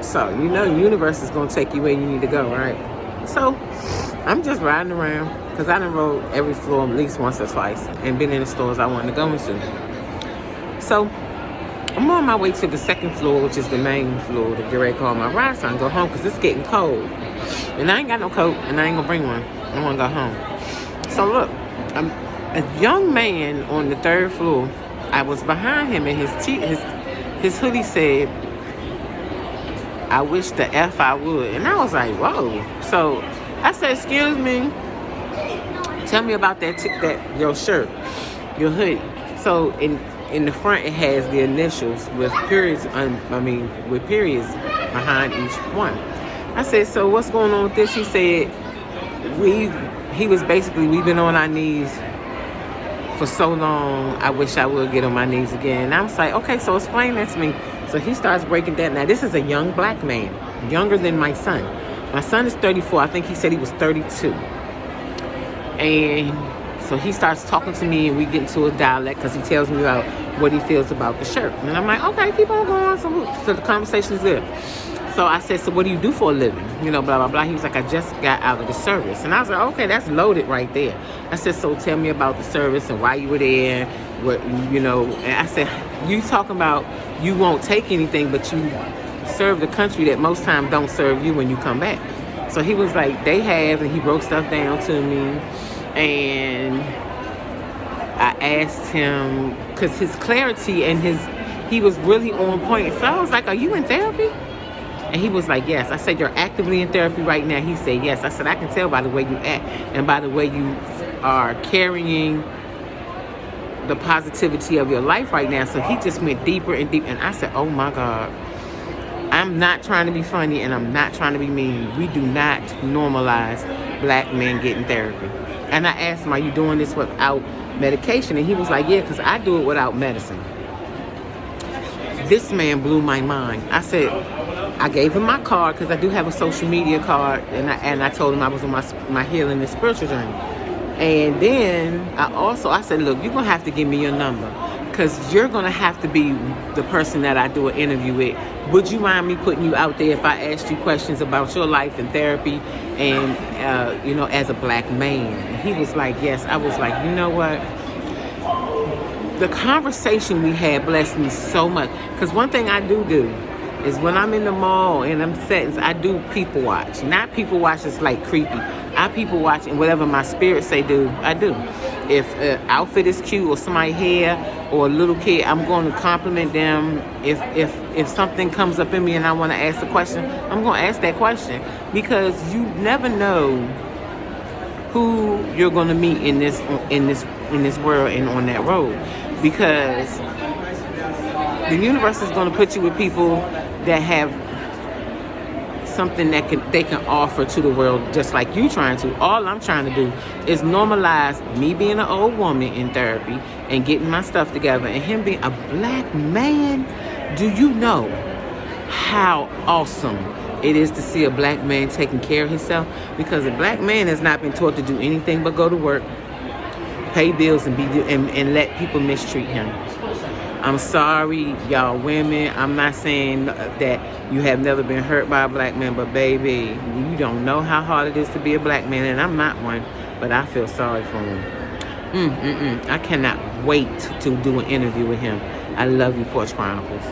So, you know, the universe is going to take you where you need to go, right? So, I'm just riding around because I done rode every floor at least once or twice and been in the stores I wanted to go into. So, I'm on my way to the second floor, which is the main floor, to get ready to call my ride so I can go home because it's getting cold. And I ain't got no coat, and I ain't going to bring one. I want to go home. So, look, a young man on the third floor, I was behind him, and his hoodie said, "I wish the F I would." And I was like, whoa. So I said, "Excuse me, tell me about that your shirt, your hoodie." So in the front it has the initials with periods with periods behind each one. I said, "So what's going on with this?" He said, we've been on our knees for so long, I wish I would get on my knees again. And I was like, okay, so explain that to me. So he starts breaking that. Now, this is a young black man, younger than my son. My son is 34. I think he said he was 32. And so he starts talking to me, and we get into a dialect because he tells me about what he feels about the shirt. And I'm like, okay, keep on going. So the conversation is good. So I said, "So what do you do for a living?" You know, blah, blah, blah. He was like, "I just got out of the service." And I was like, okay, that's loaded right there. I said, "So tell me about the service and why you were there, what, you know." And I said, "You talking about you won't take anything, but you serve the country that most times don't serve you when you come back." So he was like, "They have," and he broke stuff down to me. And I asked him, because his clarity and he was really on point. So I was like, "Are you in therapy?" And he was like, "Yes." I said, "You're actively in therapy right now?" He said, "Yes." I said, "I can tell by the way you act and by the way you are carrying the positivity of your life right now." So he just went deeper and deeper. And I said, "Oh my God, I'm not trying to be funny and I'm not trying to be mean. We do not normalize black men getting therapy." And I asked him, "Are you doing this without medication?" And he was like, "Yeah, because I do it without medicine." This man blew my mind. I gave him my card because I do have a social media card, and I told him I was on my healing and spiritual journey. And then I said, "Look, you're going to have to give me your number because you're going to have to be the person that I do an interview with. Would you mind me putting you out there if I asked you questions about your life and therapy and, you know, as a black man?" And he was like, "Yes." I was like, you know what? The conversation we had blessed me so much, because one thing I do is when I'm in the mall and I'm sitting, I do people watch. Not people watch that's like creepy. I people watch, and whatever my spirit say do, I do. If an outfit is cute or somebody's hair or a little kid, I'm going to compliment them. If something comes up in me and I want to ask a question, I'm going to ask that question, because you never know who you're going to meet in this world and on that road, because the universe is going to put you with people that have something that they can offer to the world, just like you trying to. All I'm trying to do is normalize me being an old woman in therapy and getting my stuff together, and him being a black man. Do you know how awesome it is to see a black man taking care of himself? Because a black man has not been taught to do anything but go to work, pay bills, and let people mistreat him. I'm sorry, y'all women. I'm not saying that you have never been hurt by a black man, but baby, you don't know how hard it is to be a black man, and I'm not one, but I feel sorry for him. I cannot wait to do an interview with him. I love you, Porch Chronicles.